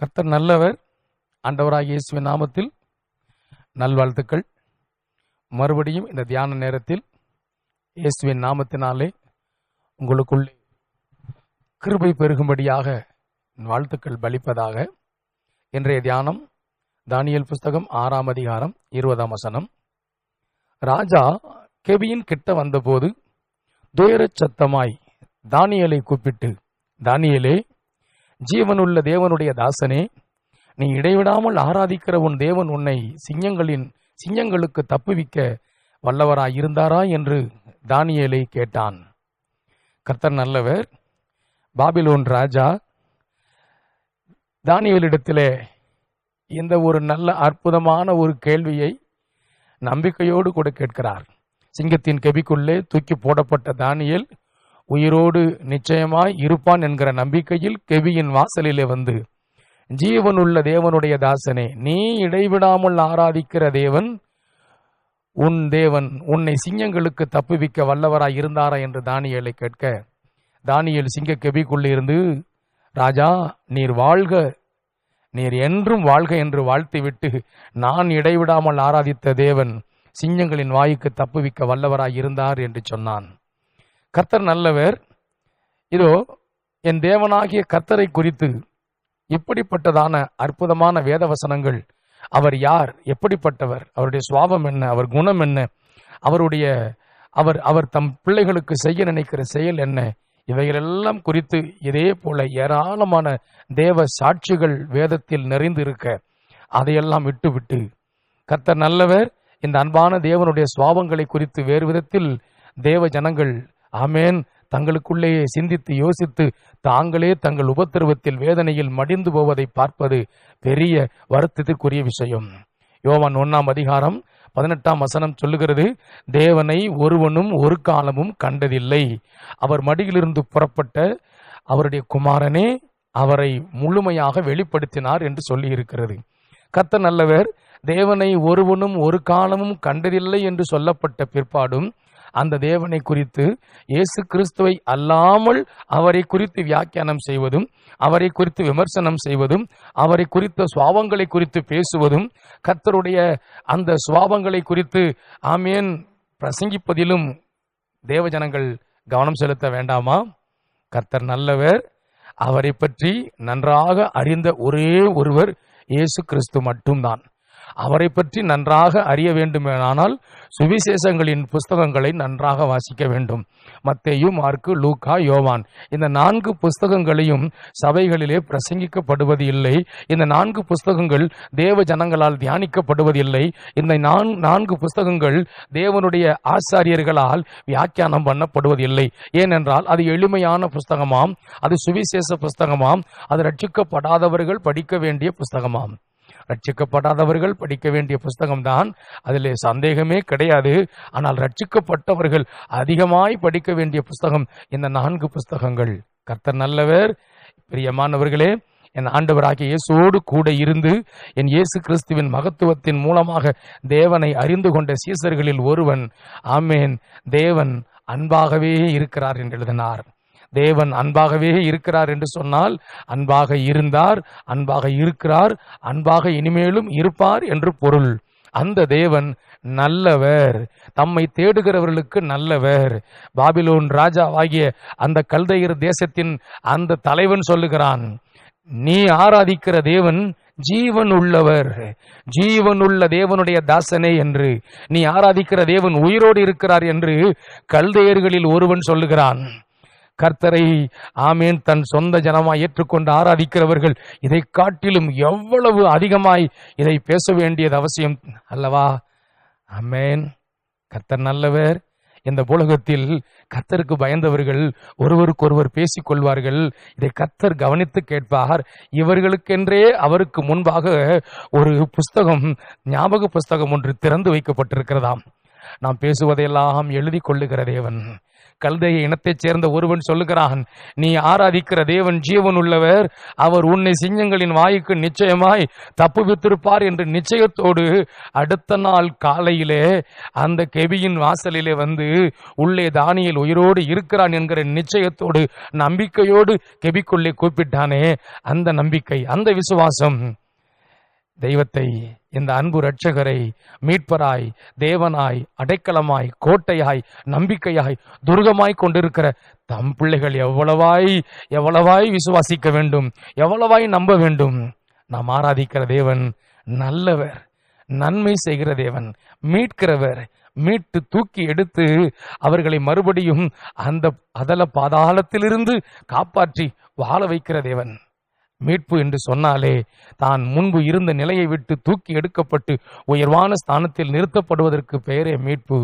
கர்த்தர் நல்லவர். ஆண்டவராகிய இயேசுவின் நாமத்தில் நல்வாழ்த்துக்கள். மறுபடியும் இந்த தியான நேரத்தில் இயேசுவின் நாமத்தினாலே உங்களுக்குள்ளே கிருபை பெருகும்படியாக வாழ்த்துக்கள் பலிப்பதாக. இன்றைய தியானம் தானியேல் புஸ்தகம் 6ஆம் அதிகாரம் 20ஆம் வசனம். ராஜா கெபியின் கிட்ட வந்தபோது துயரச் சத்தமாய் தானியேலை கூப்பிட்டு, தானியேலே, ஜீவனுள்ள தேவனுடைய தாசனே, நீ இடைவிடாமல் ஆராதிக்கிற உன் தேவன் உன்னை சிங்கங்களுக்கு தப்புவிக்க வல்லவராயிருந்தாரா என்று தானியேலை கேட்டான். கர்த்தர் நல்லவர். பாபிலோன் ராஜா தானியேலிடத்திலே இந்த ஒரு நல்ல அற்புதமான ஒரு கேள்வியை நம்பிக்கையோடு கூட கேட்கிறார். சிங்கத்தின் கெபிக்குள்ளே தூக்கி போடப்பட்ட தானியேல் உயிரோடு நிச்சயமாய் இருப்பான் என்கிற நம்பிக்கையில் கெபியின் வாசலிலே வந்து, ஜீவனுள்ள தேவனுடைய தாசனே, நீ இடைவிடாமல் ஆராதிக்கிற தேவன் உன்னை சிங்கங்களுக்கு தப்புவிக்க வல்லவராய் இருந்தாரா என்று தானியேலை கேட்க, தானியேல் சிங்க கெபிக்குள்ளே இருந்து, ராஜா நீர் வாழ்க, நீர் என்றும் வாழ்க என்று வாழ்த்திவிட்டு, நான் இடைவிடாமல் ஆராதித்த தேவன் சிங்கங்களின் வாய்க்கு தப்புவிக்க வல்லவராய் இருந்தார் என்று சொன்னான். கர்த்தர் நல்லவர். இதோ என் தேவனாகிய கர்த்தரை குறித்து இப்படிப்பட்டதான அற்புதமான வேத வசனங்கள். அவர் யார், எப்படிப்பட்டவர், அவருடைய சுவாபம் என்ன, அவர் குணம் என்ன, அவர் தம் பிள்ளைகளுக்கு செய்ய நினைக்கிற செயல் என்ன, இவைகளெல்லாம் குறித்து இதே போல ஏராளமான தேவ சாட்சிகள் வேதத்தில் நிறைந்து இருக்க, அதையெல்லாம் விட்டுவிட்டு கர்த்தர் நல்லவர், இந்த அன்பான தேவனுடைய சுவாபங்களை குறித்து வேறு விதத்தில் தேவ ஜனங்கள் ஆமேன் தங்களுக்குள்ளேயே சிந்தித்து யோசித்து தாங்களே தங்கள் உபத்திரவத்தில் வேதனையில் மடிந்து போவதை பார்ப்பது பெரிய வருத்தத்திற்குரிய விஷயம். யோவான் 1ஆம் அதிகாரம் 18ஆம் வசனம் சொல்லுகிறது, தேவனை ஒருவனும் ஒரு காலமும் கண்டதில்லை, அவர் மடியிலிருந்து புறப்பட்ட அவருடைய குமாரனே அவரை முழுமையாக வெளிப்படுத்தினார் என்று சொல்லி இருக்கிறது. கர்த்தர் நல்லவர். தேவனை ஒருவனும் ஒரு காலமும் கண்டதில்லை என்று சொல்லப்பட்ட பிற்பாடும் அந்த தேவனை குறித்து இயேசு கிறிஸ்துவை அல்லாமல் அவரை குறித்து வியாக்கியானம் செய்வதும், அவரை குறித்து விமர்சனம் செய்வதும், அவரை குறித்த சுவாபங்களை குறித்து பேசுவதும், கர்த்தருடைய அந்த சுவாபங்களை குறித்து ஆமேன் பிரசங்கிப்பதிலும் தேவஜனங்கள் கவனம் செலுத்த வேண்டாமா? கர்த்தர் நல்லவர். அவரை பற்றி நன்றாக அறிந்த ஒரே ஒருவர் இயேசு கிறிஸ்து மட்டும்தான். அவரை பற்றி நன்றாக அறிய வேண்டுமானால் சுவிசேஷங்களின் புஸ்தகங்களை நன்றாக வாசிக்க வேண்டும். மத்தேயு, மார்க்கு, லூக்கா, யோவான், இந்த 4 புஸ்தகங்களையும் சபைகளிலே பிரசங்கிக்கப்படுவது இல்லை. இந்த 4 புஸ்தகங்கள் தேவ ஜனங்களால் தியானிக்கப்படுவதில்லை. இந்த 4 புஸ்தகங்கள் தேவனுடைய ஆசாரியர்களால் வியாக்கியானம் பண்ணப்படுவதில்லை. ஏனென்றால் அது எளிமையான புஸ்தகமாம், அது சுவிசேஷ புஸ்தகமாம், அது ரட்சிக்கப்படாதவர்கள் படிக்க வேண்டிய புஸ்தகமாம். ரட்சிக்கப்படாதவர்கள் படிக்க வேண்டிய புஸ்தகம்தான், அதில் சந்தேகமே கிடையாது. ஆனால் ரட்சிக்கப்பட்டவர்கள் அதிகமாய் படிக்க வேண்டிய புஸ்தகம் இந்த 4 புஸ்தகங்கள். கர்த்தர் நல்லவர். பிரியமானவர்களே, என் ஆண்டவராகிய இயேசுவோடு கூட இருந்து என் இயேசு கிறிஸ்துவின் மகத்துவத்தின் மூலமாக தேவனை அறிந்து கொண்ட சீசர்களில் ஒருவன் ஆமேன் தேவன் அன்பாகவே இருக்கிறார் என்று எழுதினார். தேவன் அன்பாகவே இருக்கிறார் என்று சொன்னால் அன்பாக இருந்தார், அன்பாக இருக்கிறார், அன்பாக இனிமேலும் இருப்பார் என்று பொருள். அந்த தேவன் நல்லவர், தம்மை தேடுகிறவர்களுக்கு நல்லவர். பாபிலோன் ராஜாவாகிய அந்த கல்தையர் தேசத்தின் அந்த தலைவன் சொல்லுகிறான், நீ ஆராதிக்கிற தேவன் ஜீவன் உள்ளவர், ஜீவனுள்ள தேவனுடைய தாசனே என்று. நீ ஆராதிக்கிற தேவன் உயிரோடு இருக்கிறார் என்று கல்தையர்களில் ஒருவன் சொல்லுகிறான். கர்த்தரை ஆமேன் தன் சொந்த ஜனமாய் ஏற்றுக்கொண்டு ஆராதிக்கிறவர்கள் இதை காட்டிலும் எவ்வளவு அதிகமாய் இதை பேச வேண்டியது அவசியம் அல்லவா? ஆமேன். கர்த்தர் நல்லவர். இந்த உலகத்தில் கர்த்தருக்கு பயந்தவர்கள் ஒருவருக்கொருவர் பேசிக்கொள்வார்கள். இதை கர்த்தர் கவனித்து கேட்பார். இவர்களுக்கென்றே அவருக்கு முன்பாக ஒரு புஸ்தகம், ஞாபக புஸ்தகம் ஒன்று திறந்து வைக்கப்பட்டிருக்கிறதாம். நாம் பேசுவதையெல்லாம் எழுதி கொள்ளுகிற தேவன். கல்தைய இனத்தைச் சேர்ந்த ஒருவன் சொல்லுகிறான், நீ ஆராதிக்கிற தேவன் ஜீவன் உள்ளவர், அவர் உன்னை சிங்கங்களின் வாய்க்கு நிச்சயமாய் தப்புவித்திருப்பார் என்று நிச்சயத்தோடு அடுத்த நாள் காலையிலே அந்த கெபியின் வாசலிலே வந்து உள்ளே தானியேல் உயிரோடு இருக்கிறான் என்கிற நிச்சயத்தோடு நம்பிக்கையோடு கெபிக்குள்ளே கூப்பிட்டானே, அந்த நம்பிக்கை, அந்த விசுவாசம் தெய்வத்தை, இந்த அன்பு இரட்சகரை மீட்பராய், தேவனாய், அடைக்கலமாய், கோட்டையாய், நம்பிக்கையாய், துர்கமாய் கொண்டிருக்கிற தம் பிள்ளைகள் எவ்வளவாய் விசுவாசிக்க வேண்டும், எவ்வளவாய் நம்ப வேண்டும். நாம் ஆராதிக்கிற தேவன் நல்லவர், நன்மை செய்கிற தேவன், மீட்கிறவர், மீட்டு தூக்கி எடுத்து அவர்களை மறுபடியும் அந்த அதல பாதாளத்திலிருந்து காப்பாற்றி வாழ வைக்கிற தேவன். மீட்பு என்று சொன்னாலே தான் முன்பு இருந்த நிலையை விட்டு தூக்கி எடுக்கப்பட்டு உயர்வான ஸ்தானத்தில் நிறுத்தப்படுவதற்கு பெயரே மீட்பு.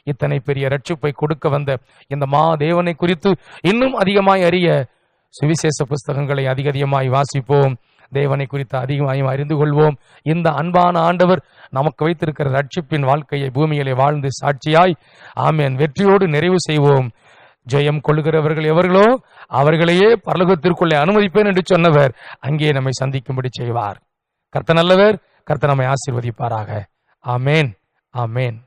இத்தனை பெரிய ரட்சிப்பை கொடுக்க வந்த இந்த தேவனை குறித்து இன்னும் அதிகமாய் அறிய சுவிசேஷ புஸ்தகங்களை அதிகமாய் வாசிப்போம். தேவனை குறித்து அதிகமாய் அறிந்து கொள்வோம். இந்த அன்பான ஆண்டவர் நமக்கு வைத்திருக்கிற ரட்சிப்பின் வாழ்க்கையை பூமியிலே வாழ்ந்து சாட்சியாய் ஆமென் வெற்றியோடு நிறைவு செய்வோம். ஜெயம் கொள்கிறவர்கள் எவர்களோ அவர்களையே பரலோகத்திற்குள்ளே அனுமதிப்பேன் என்று சொன்னவர் அங்கே நம்மை சந்திக்கும்படி செய்வார். கர்த்தர் நல்லவர். கர்த்தர் நம்மை ஆசீர்வதிப்பாராக. ஆமேன், ஆமேன்.